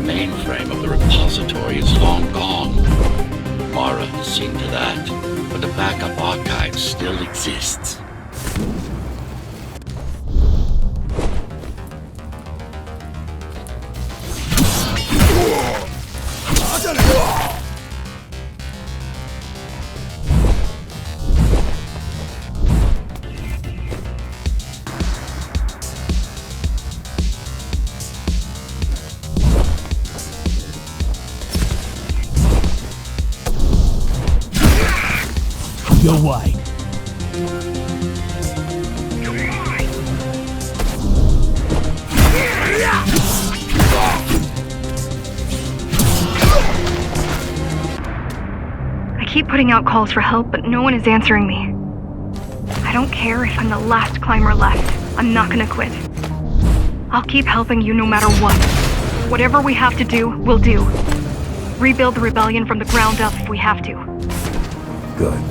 Mainframe of the repository is long gone. Mara has seen to that, but the backup archive still exists. You're right. I keep putting out calls for help, but no one is answering me. I don't care if I'm the last climber left. I'm not gonna quit. I'll keep helping you no matter what. Whatever we have to do, we'll do. Rebuild the rebellion from the ground up if we have to. Good.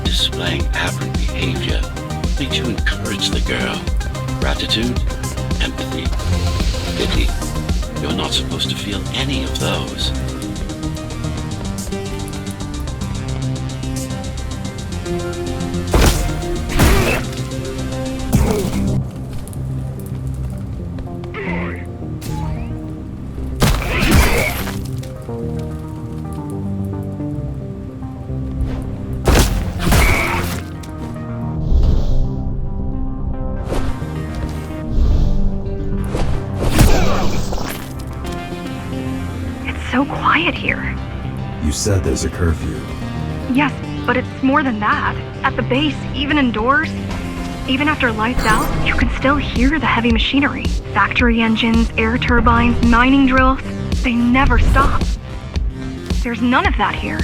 Displaying aberrant behavior makes you encourage the girl. Gratitude, empathy, pity. You're not supposed to feel any of those. So quiet here. You said there's a curfew. Yes, but it's more than that. At the base, even indoors, even after lights out, you can still hear the heavy machinery. Factory engines, air turbines, mining drills. They never stop. There's none of that here.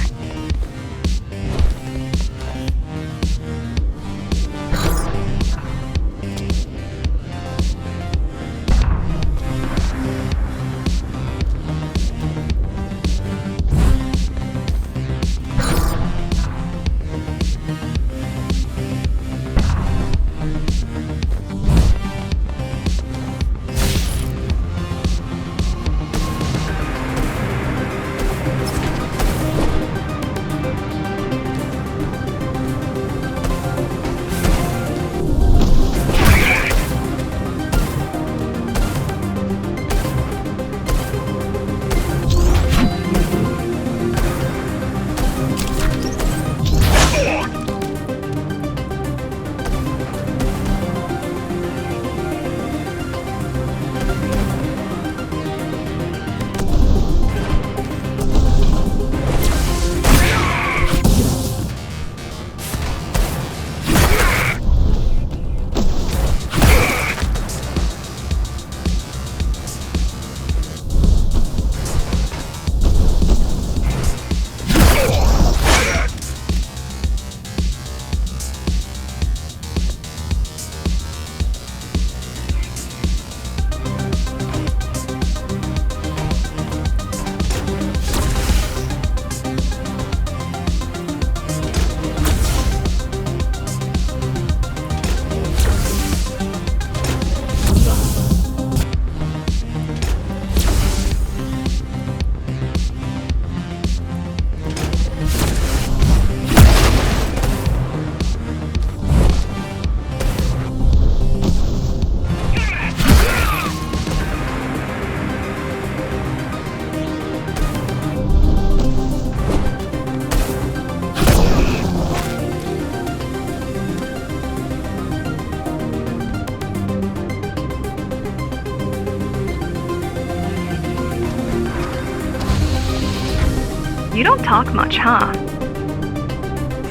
You don't talk much, huh?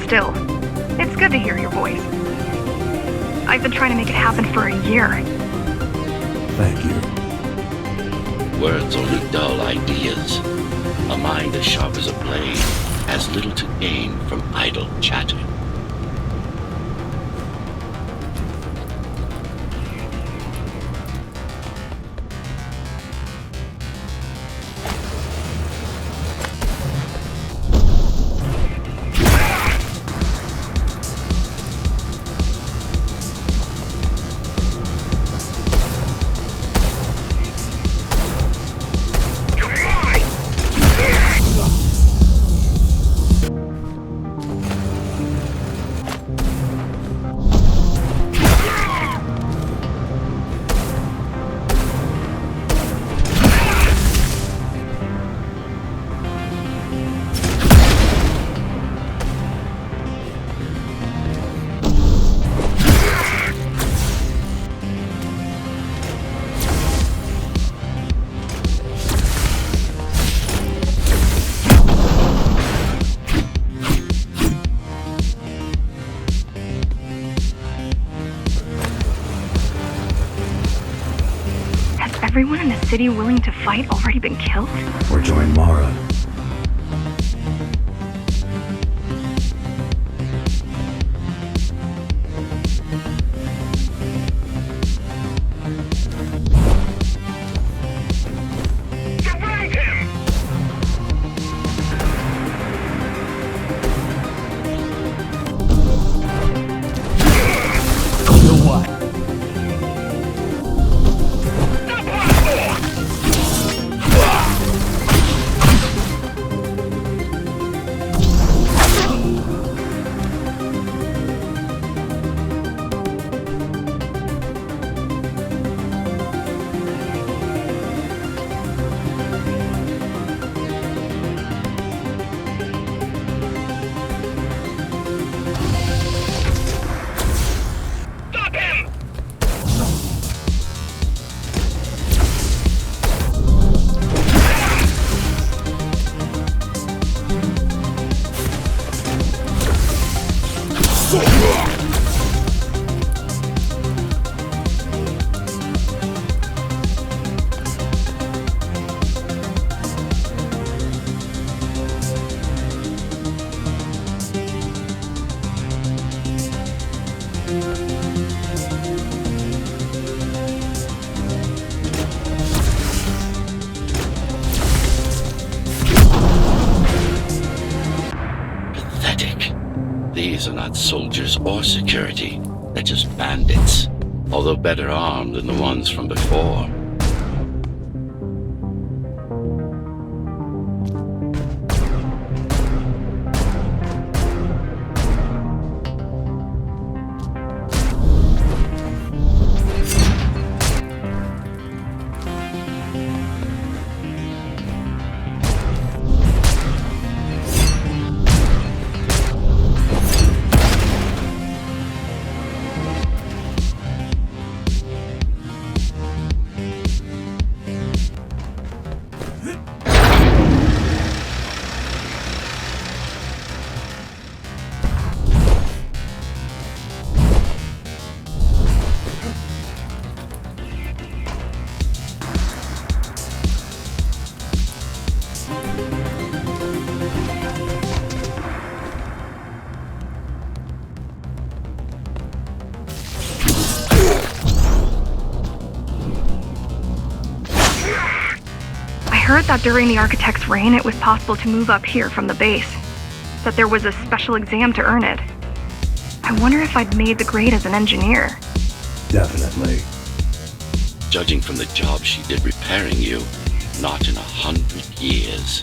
Still, it's good to hear your voice. I've been trying to make it happen for a year. Thank you. Words only dull ideas. A mind as sharp as a blade has little to gain from idle chatter. Everyone in the city willing to fight already been killed? Or join Mara. These are not soldiers or security. They're just bandits, although better armed than the ones from before. I heard that during the architect's reign it was possible to move up here from the base. That there was a special exam to earn it. I wonder if I'd made the grade as an engineer. Definitely. Judging from the job she did repairing you, not in 100 years.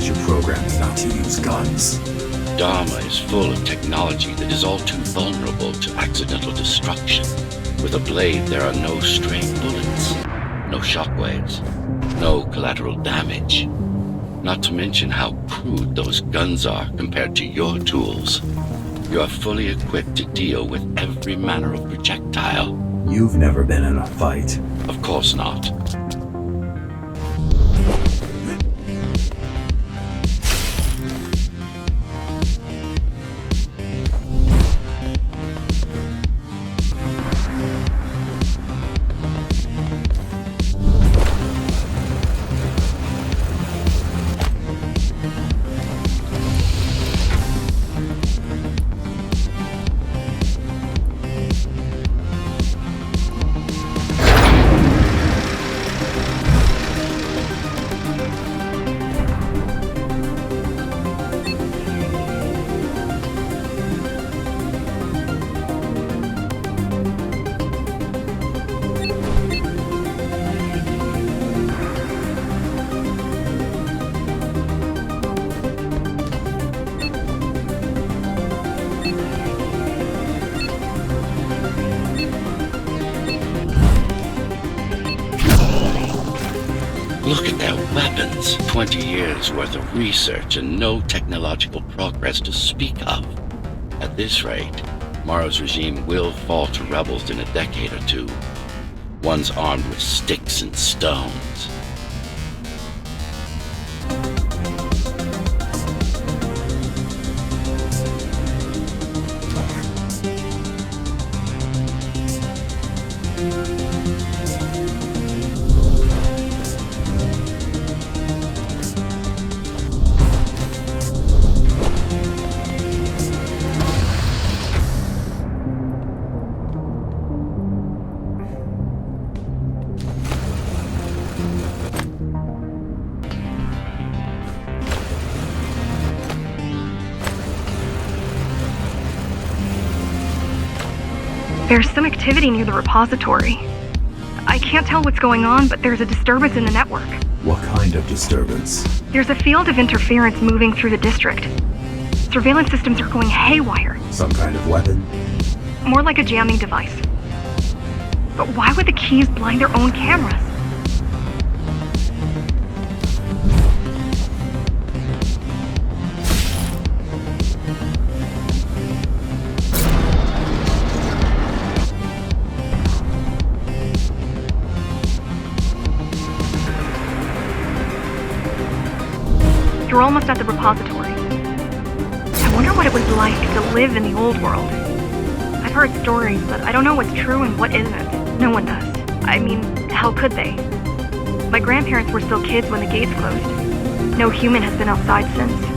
is your programmed not to use guns? Dharma is full of technology that is all too vulnerable to accidental destruction. With a blade, there are no stray bullets, no shockwaves, no collateral damage. Not to mention how crude those guns are compared to your tools. You are fully equipped to deal with every manner of projectile. You've never been in a fight. Of course not. Look at their weapons. 20 years worth of research and no technological progress to speak of. At this rate, Morrow's regime will fall to rebels in a decade or two. Ones armed with sticks and stones. There's some activity near the repository. I can't tell what's going on, but there's a disturbance in the network. What kind of disturbance? There's a field of interference moving through the district. Surveillance systems are going haywire. Some kind of weapon? More like a jamming device. But why would the keys blind their own cameras? You're almost at the repository. I wonder what it was like to live in the old world. I've heard stories, but I don't know what's true and what isn't. No one does. I mean, how could they? My grandparents were still kids when the gates closed. No human has been outside since.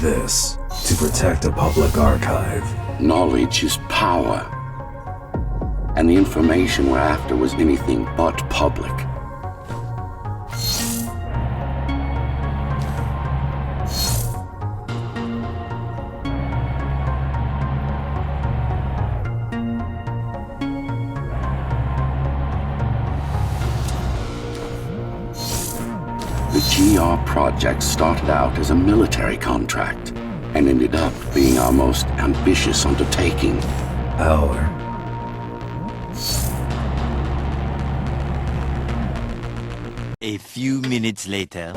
this to protect a public archive. Knowledge is power. And the information we're after was anything but public. The GR project started out as a military contract and ended up being our most ambitious undertaking. Our. A few minutes later.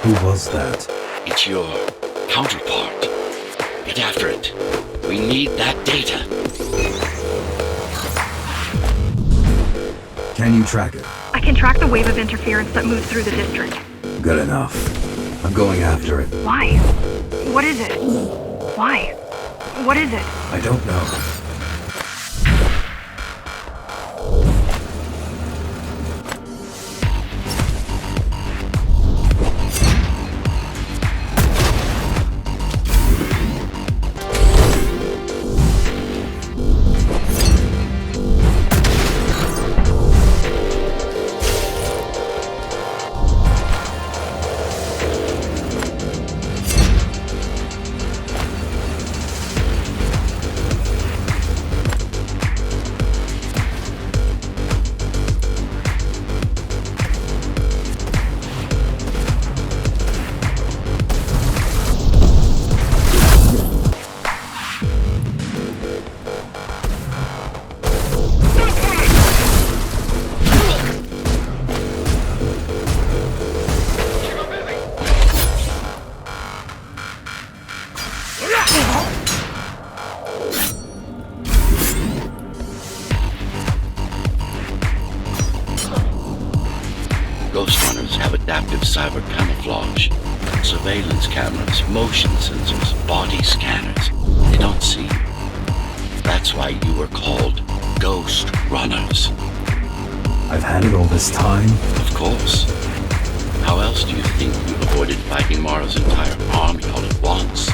Who was that? It's your counterpart. Get after it. We need that data. Can you track it? I can track the wave of interference that moves through the district. Good enough. I'm going after it. Why? What is it? Why? What is it? I don't know. Ghostrunners have adaptive cyber camouflage, surveillance cameras, motion sensors, body scanners. They don't see you. That's why you were called Ghostrunners. I've had it all this time? Of course. How else do you think you avoided fighting Mara's entire army all at once?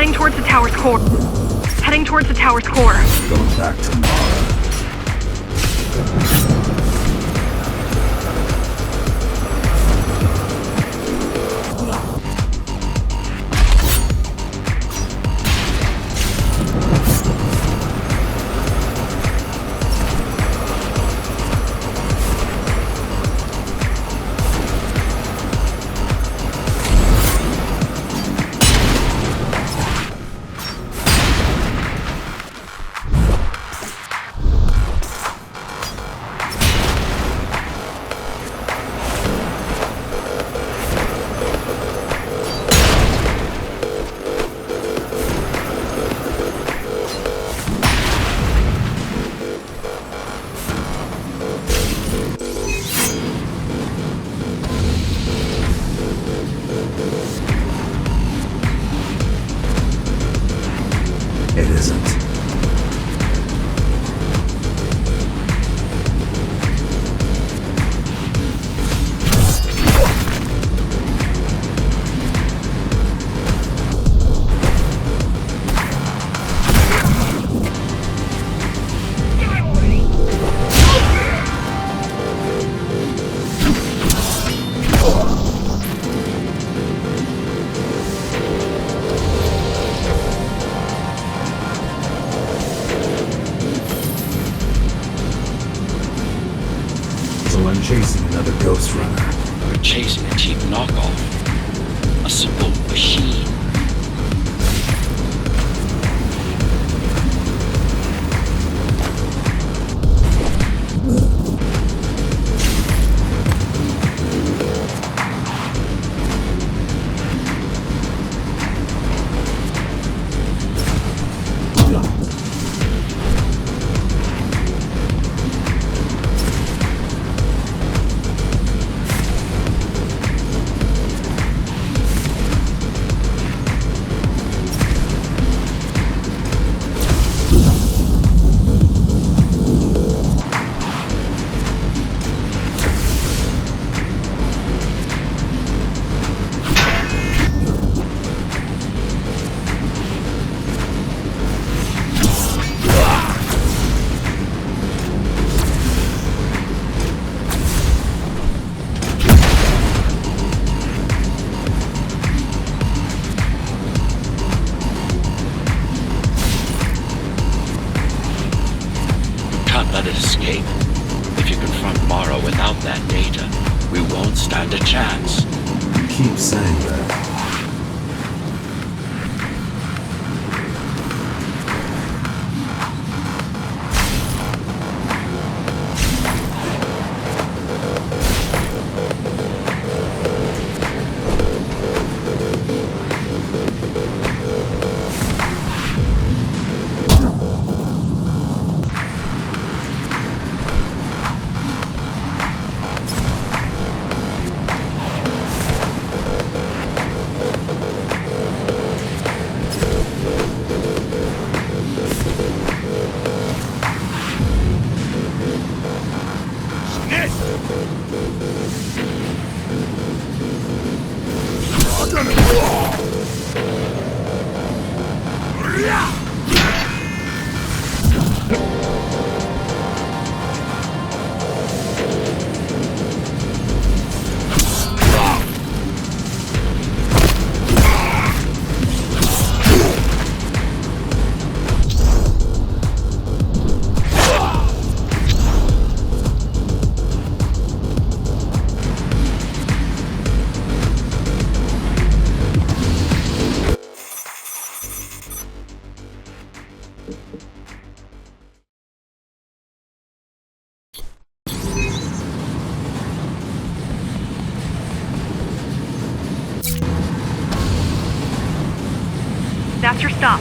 Heading towards the tower's core. Heading towards the tower's core. Going back tomorrow. It isn't. So I'm chasing another Ghostrunner. We're chasing a cheap knockoff. A simple machine. Let it escape. If you confront Mara without that data, we won't stand a chance. You keep saying that. That's your stop.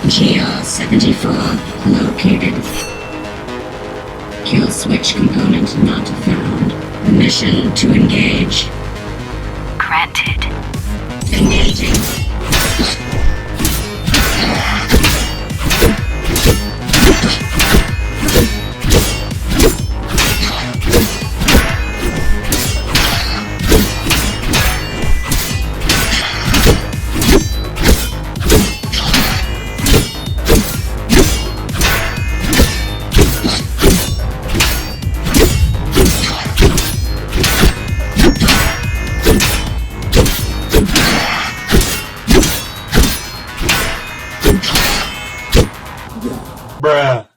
GL-74 located. Kill switch component not found. Mission to engage. Granted. Engaging. Bruh.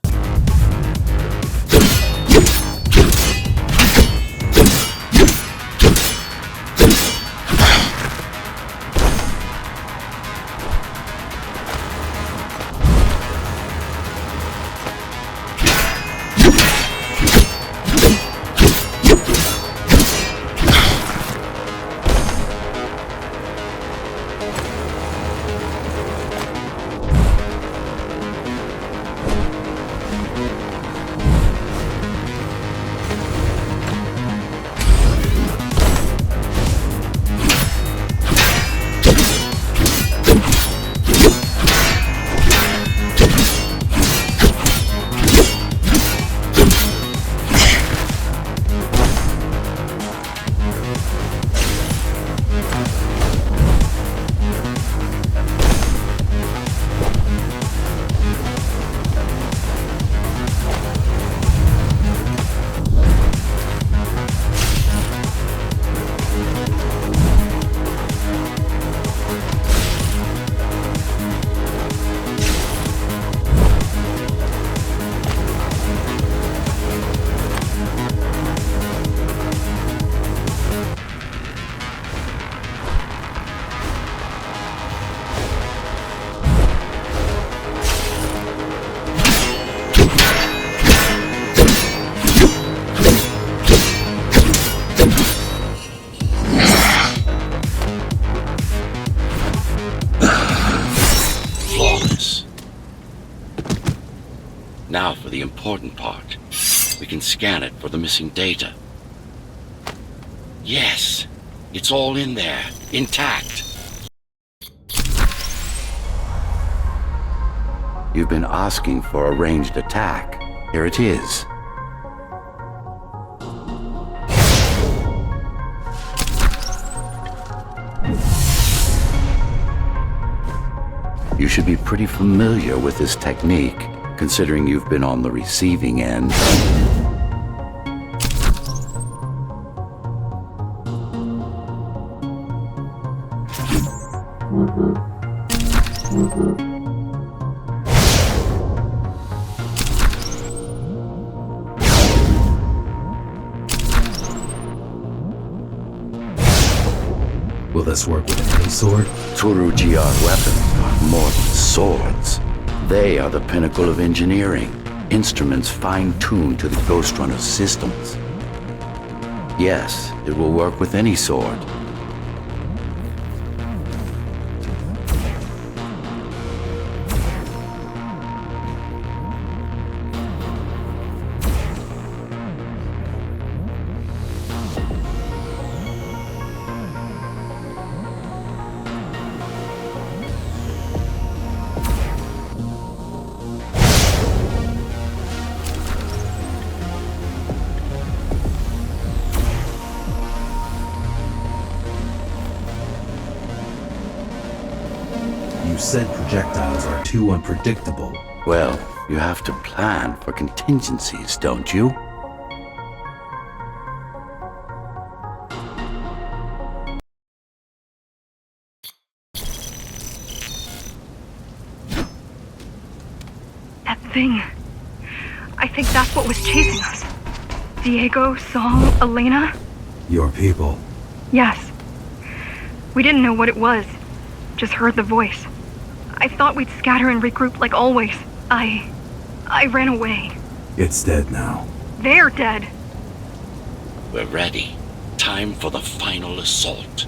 Now for the important part. We can scan it for the missing data. Yes, it's all in there, intact. You've been asking for a ranged attack. Here it is. You should be pretty familiar with this technique, considering you've been on the receiving end. Will this work with any sword? Tsurugi weapons are more than swords. They are the pinnacle of engineering, instruments fine-tuned to the Ghostrunner systems. Yes, it will work with any sword. You said projectiles are too unpredictable. Well, you have to plan for contingencies, don't you? That thing. I think that's what was chasing us. Diego, Saul, Elena? Your people. Yes. We didn't know what it was. Just heard the voice. I thought we'd scatter and regroup like always. I ran away. It's dead now. They're dead. We're ready. Time for the final assault.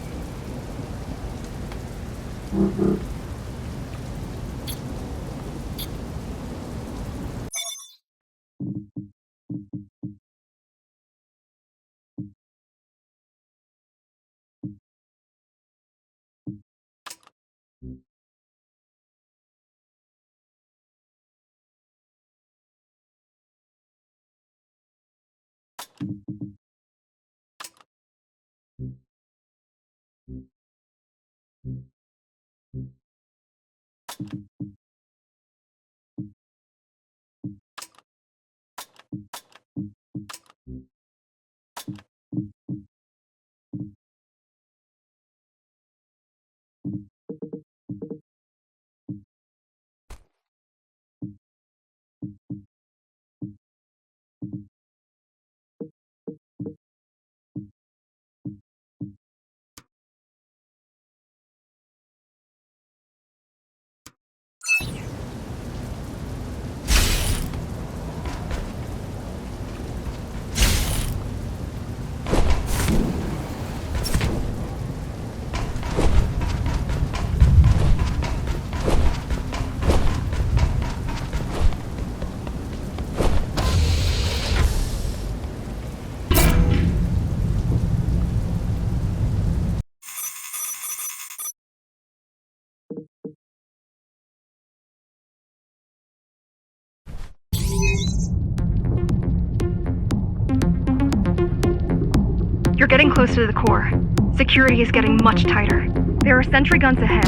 You're getting close to the core. Security is getting much tighter. There are sentry guns ahead.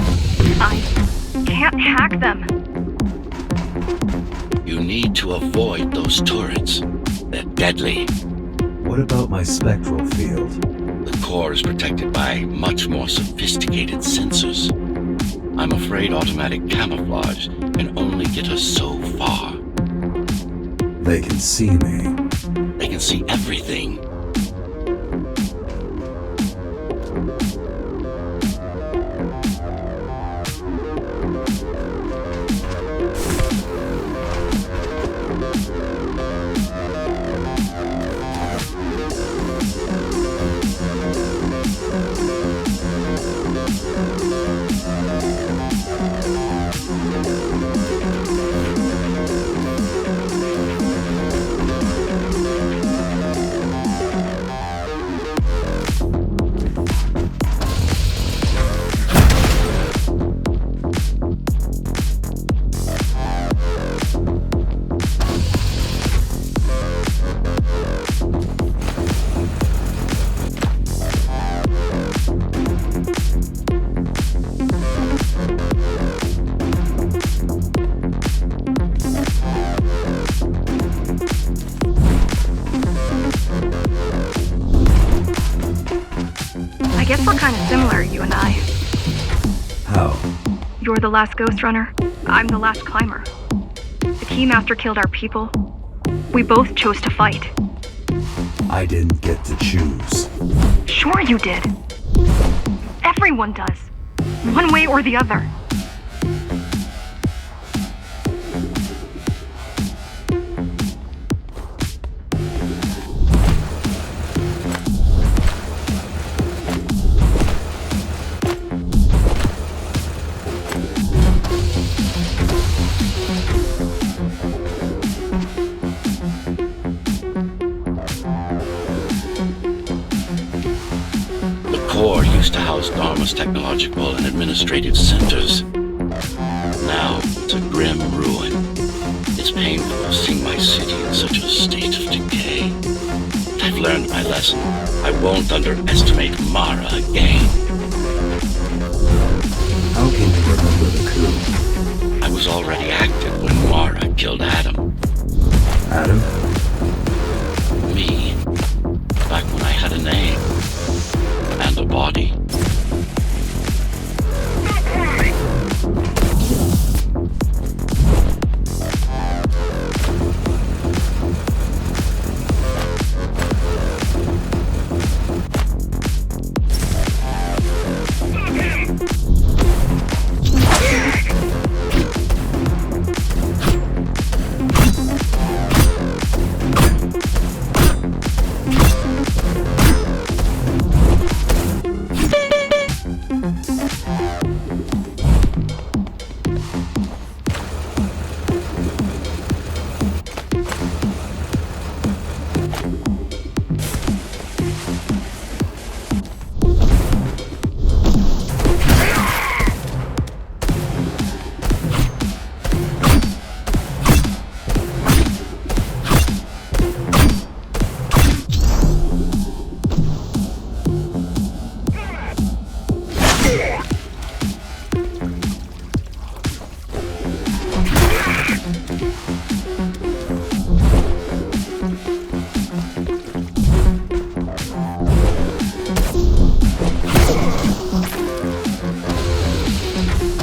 I can't hack them. You need to avoid those turrets. They're deadly. What about my spectral field? The core is protected by much more sophisticated sensors. I'm afraid automatic camouflage can only get us so far. They can see me. They can see everything. I guess we're kind of similar, you and I. How? You're the last Ghostrunner. I'm the last climber. The Keymaster killed our people. We both chose to fight. I didn't get to choose. Sure you did. Everyone does. One way or the other. Core used to house Dharma's technological and administrative centers. Now it's a grim ruin. It's painful seeing my city in such a state of decay. But I've learned my lesson. I won't underestimate Mara again. How can you remember the coup? I was already active when Mara killed Adam. Adam? Me. Back when I had a name. And a body.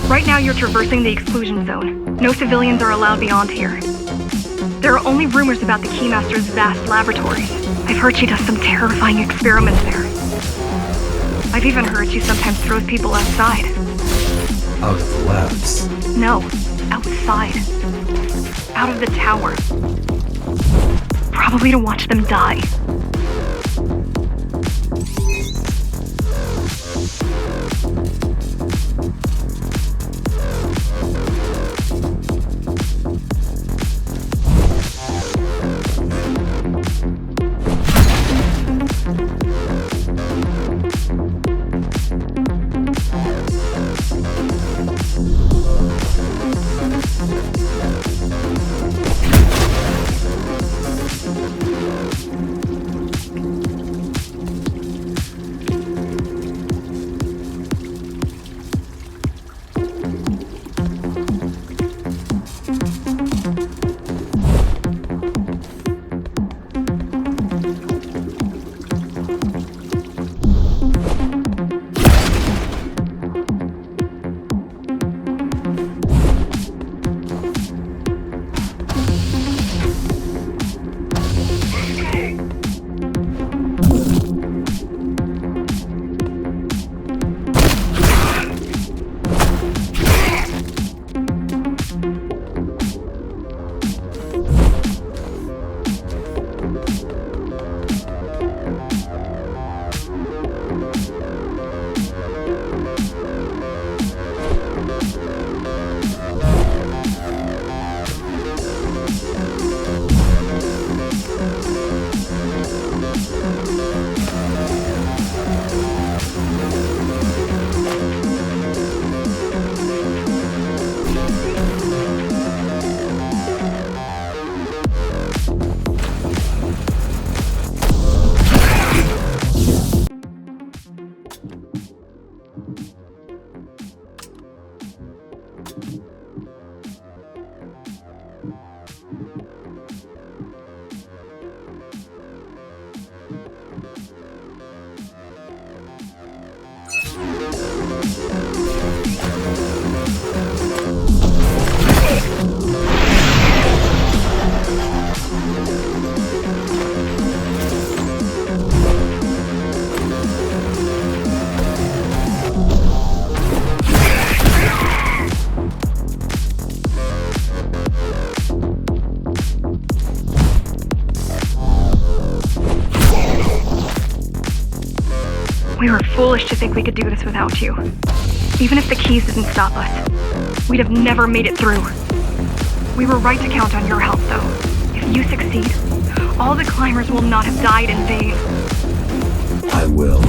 Right now you're traversing the exclusion zone. No civilians are allowed beyond here. There are only rumors about the Keymaster's vast laboratories. I've heard she does some terrifying experiments there. I've even heard she sometimes throws people outside. Out of the labs. No, outside. Out of the tower. Probably to watch them die. We were foolish to think we could do this without you. Even if the keys didn't stop us, we'd have never made it through. We were right to count on your help, though. If you succeed, all the climbers will not have died in vain. I will.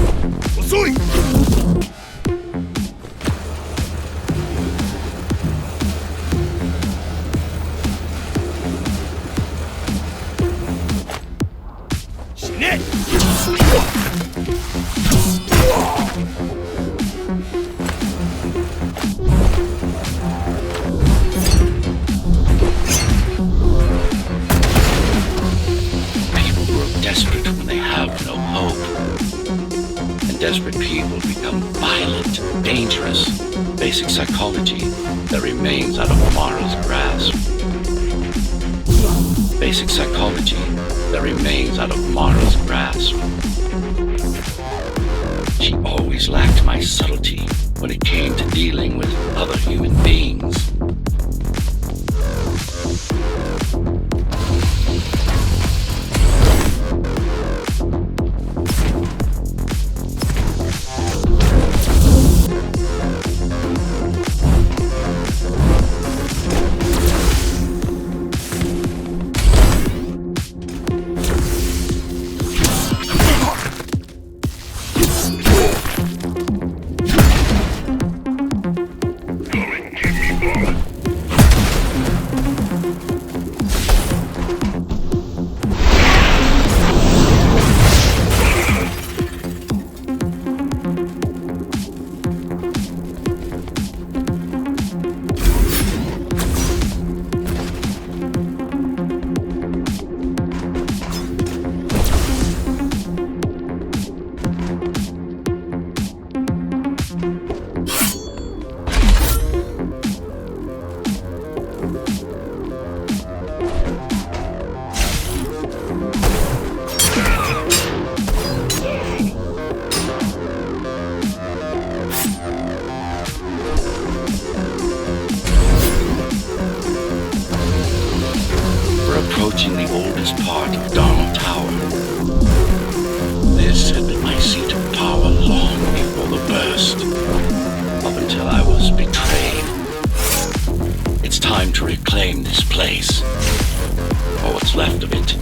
People grow desperate when they have no hope. And desperate people become violent, dangerous. Basic psychology that remains out of Mara's grasp. Basic psychology that remains out of Mara's grasp. She always lacked my subtlety when it came to dealing with other human beings. Approaching the oldest part of Darnell Tower. This had been my seat of power long before the burst, up until I was betrayed. It's time to reclaim this place, or what's left of it.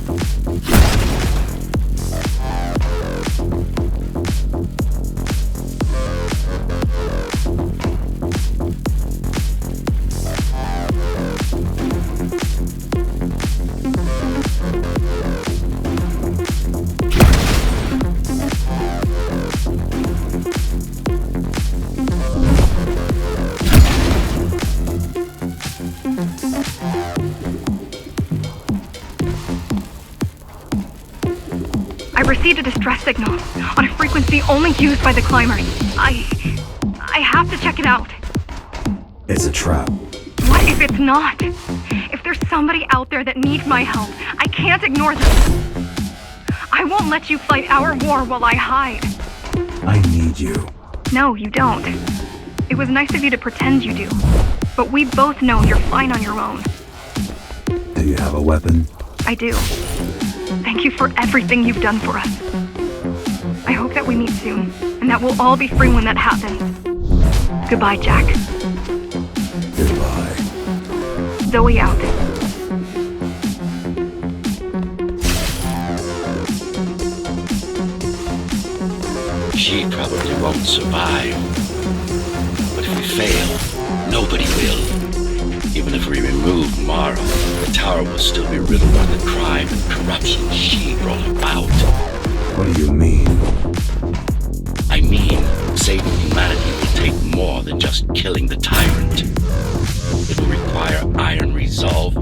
I received a distress signal on a frequency only used by the climbers. I have to check it out. It's a trap. What if it's not? If there's somebody out there that needs my help, I can't ignore them. I won't let you fight our war while I hide. I need you. No, you don't. It was nice of you to pretend you do. But we both know you're fine on your own. Do you have a weapon? I do. Thank you for everything you've done for us. I hope that we meet soon, and that we'll all be free when that happens. Goodbye, Jack. Goodbye. Zoe out. She probably won't survive. But if we fail, nobody will. Even if we remove Mara, the tower will still be riddled with the crime and corruption she brought about. What do you mean? I mean, saving humanity will take more than just killing the tyrant. It will require iron resolve.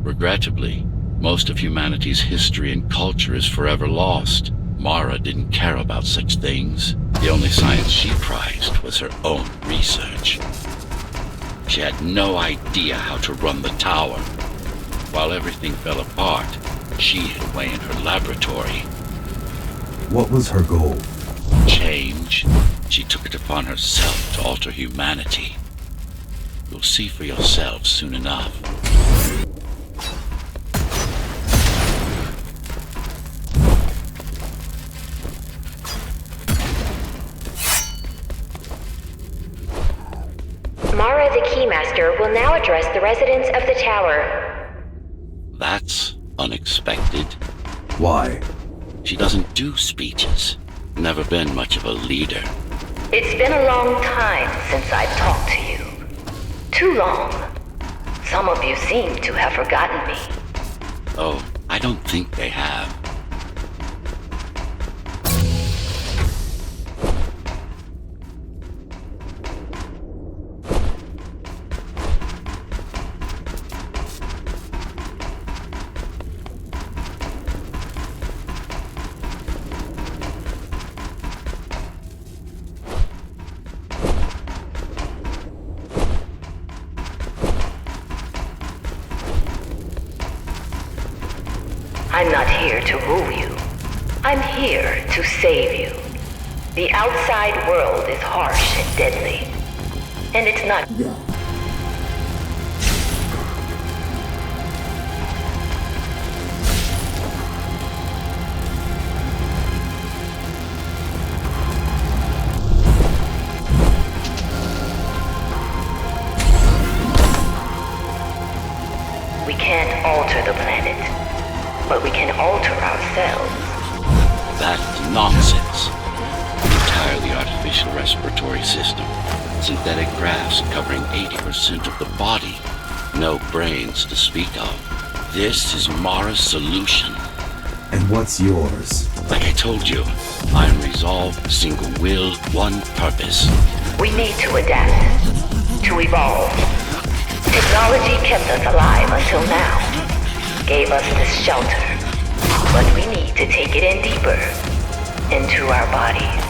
Regrettably, most of humanity's history and culture is forever lost. Mara didn't care about such things. The only science she prized was her own research. She had no idea how to run the tower. While everything fell apart, she hid away in her laboratory. What was her goal? Change. She took it upon herself to alter humanity. You'll see for yourselves soon enough. Mara the Keymaster will now address the residents of the tower. That's unexpected. Why? She doesn't do speeches. Never been much of a leader. It's been a long time since I've talked to you. Too long. Some of you seem to have forgotten me. Oh, I don't think they have. I'm not here to rule you. I'm here to save you. The outside world is harsh and deadly. And it's not... We can't alter the planet. But we can alter ourselves. That's nonsense. Entirely artificial respiratory system. Synthetic grafts covering 80% of the body. No brains to speak of. This is Mara's solution. And what's yours? Like I told you, I'm resolved, single will, one purpose. We need to adapt. To evolve. Technology kept us alive until now. Gave us this shelter, but we need to take it in deeper, into our bodies.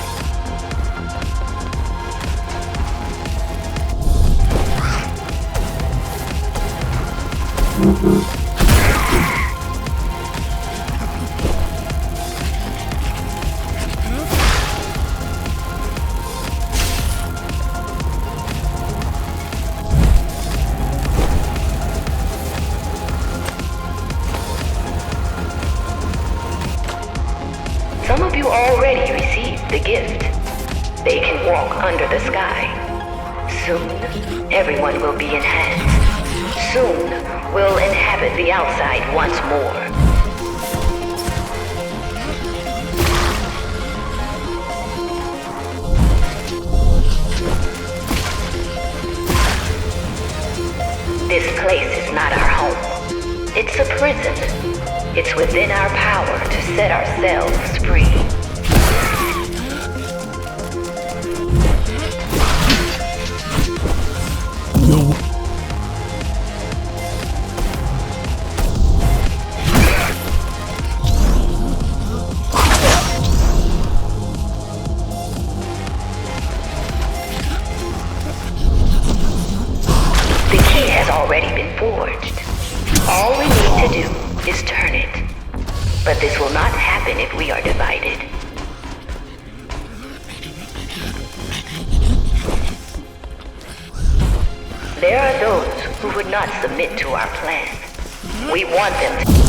Some of you already received the gift. They can walk under the sky. Soon, everyone will be enhanced. Soon, we'll inhabit the outside once more. This place is not our home. It's a prison. It's within our power to set ourselves free. The key has already been forged. All we need to do is turn it. But this will not happen if we are divided. There are those who would not submit to our plan. We want them to...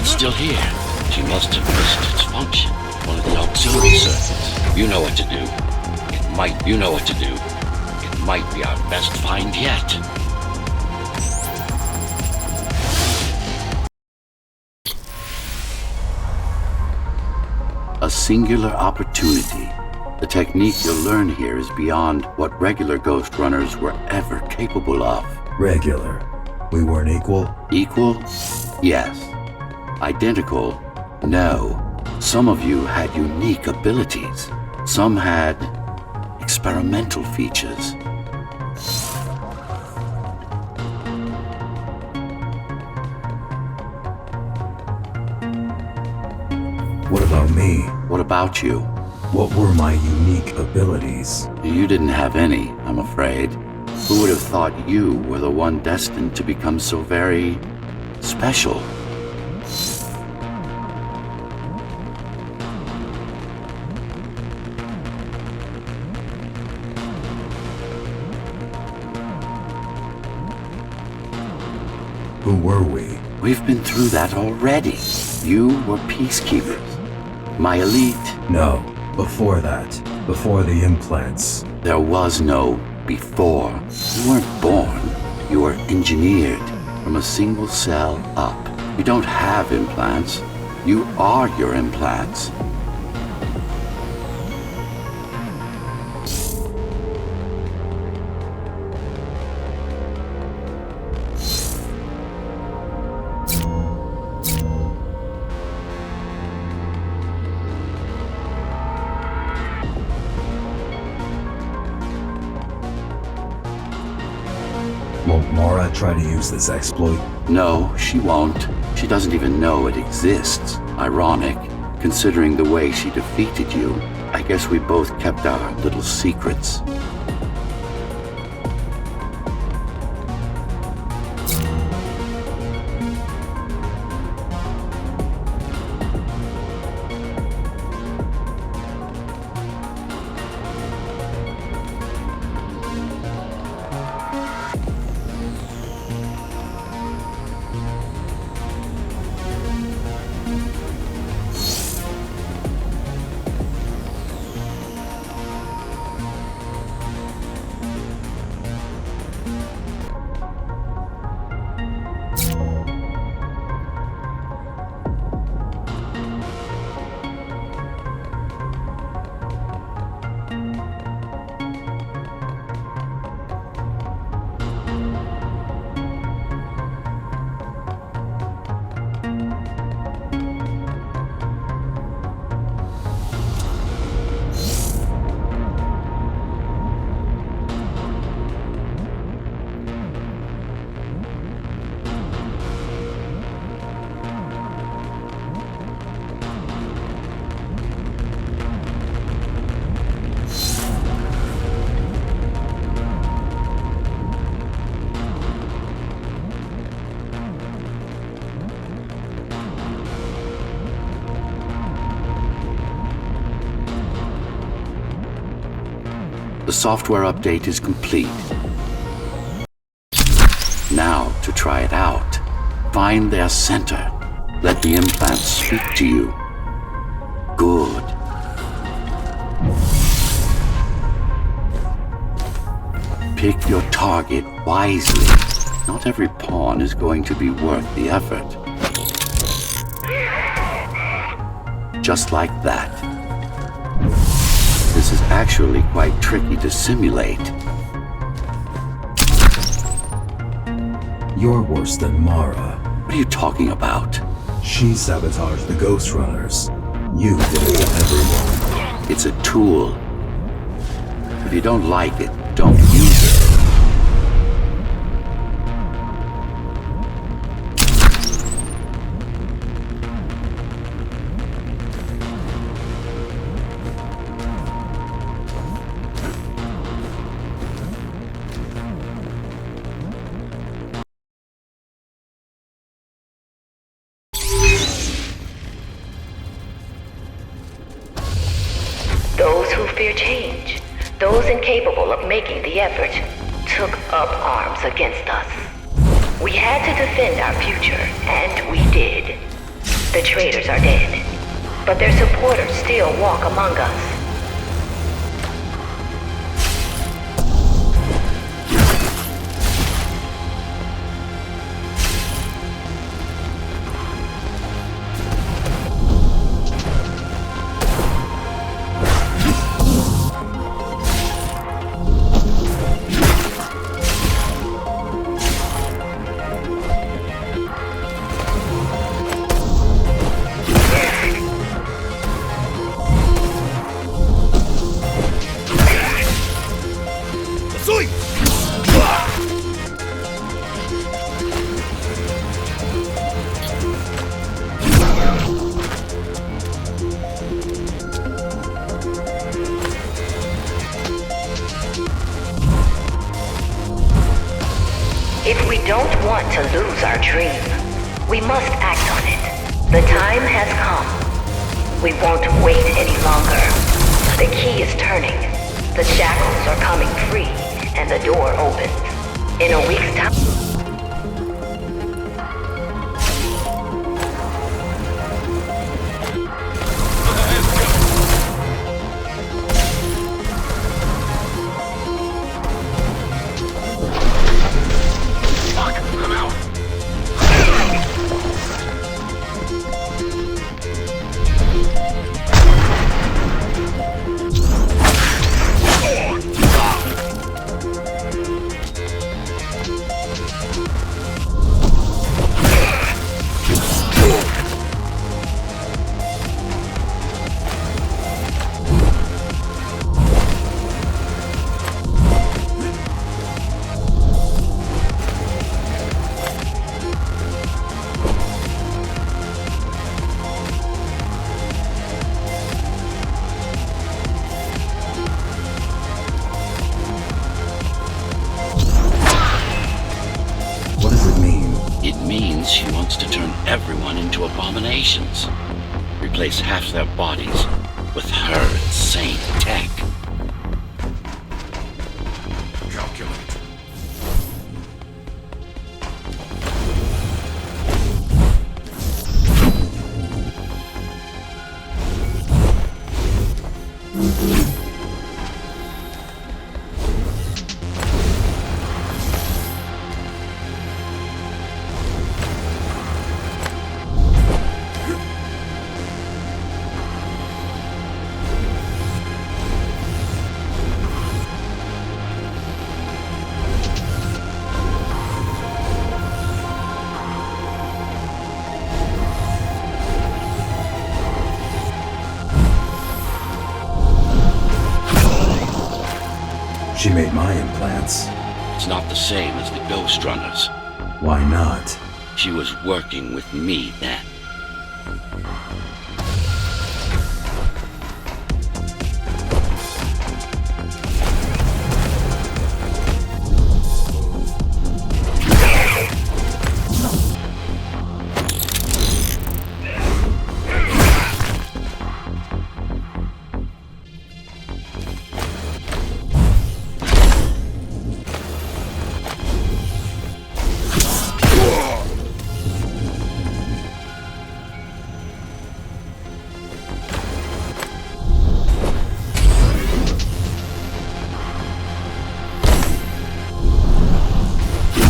Still here. She must have missed its function. One of the auxiliary circuits. You know what to do. You know what to do. It might be our best find yet. A singular opportunity. The technique you'll learn here is beyond what regular Ghostrunners were ever capable of. Regular. We weren't equal? Equal? Yes. Identical? No. Some of you had unique abilities. Some had experimental features. What about me? What about you? What were my unique abilities? You didn't have any, I'm afraid. Who would have thought you were the one destined to become so very special? Who were we? We've been through that already. You were peacekeepers. My elite. No, before that. Before the implants. There was no before. You weren't born. You were engineered from a single cell up. You don't have implants. You are your implants. Won't Mara try to use this exploit? No, she won't. She doesn't even know it exists. Ironic, considering the way she defeated you. I guess we both kept our little secrets. The software update is complete. Now to try it out. Find their center. Let the implants speak to you. Good. Pick your target wisely. Not every pawn is going to be worth the effort. Just like that. This is actually quite tricky to simulate. You're worse than Mara. What are you talking about? She sabotaged the Ghostrunners. You did it to everyone. It's a tool. If you don't like it, don't use it. Those who fear change, those incapable of making the effort, took up arms against us. We had to defend our future, and we did. The traitors are dead, but their supporters still walk among us. If we don't want to lose our dream, we must act on it. The time has come. We won't wait any longer. The key is turning. The shackles are coming free, and the door opens. In a week's time... She wants to turn everyone into abominations. Replace half their bodies with her insane tech. Calculate. She made my implants. It's not the same as the Ghostrunners. Why not? She was working with me then.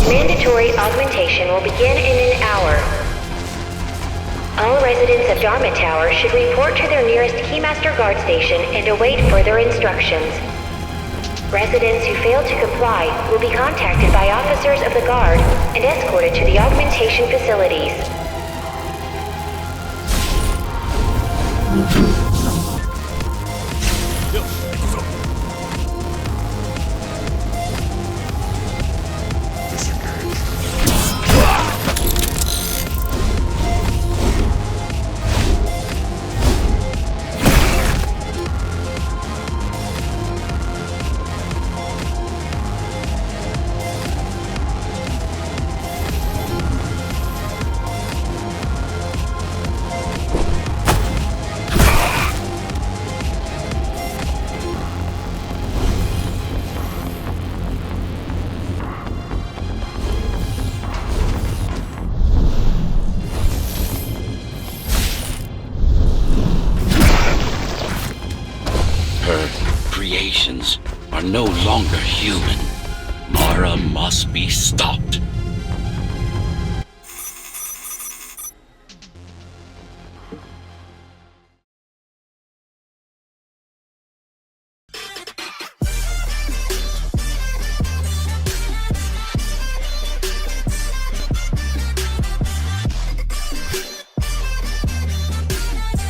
Mandatory augmentation will begin in an hour. All residents of Dharma Tower should report to their nearest Keymaster Guard station and await further instructions. Residents who fail to comply will be contacted by officers of the Guard and escorted to the augmentation facilities. Creations are no longer human. Mara must be stopped.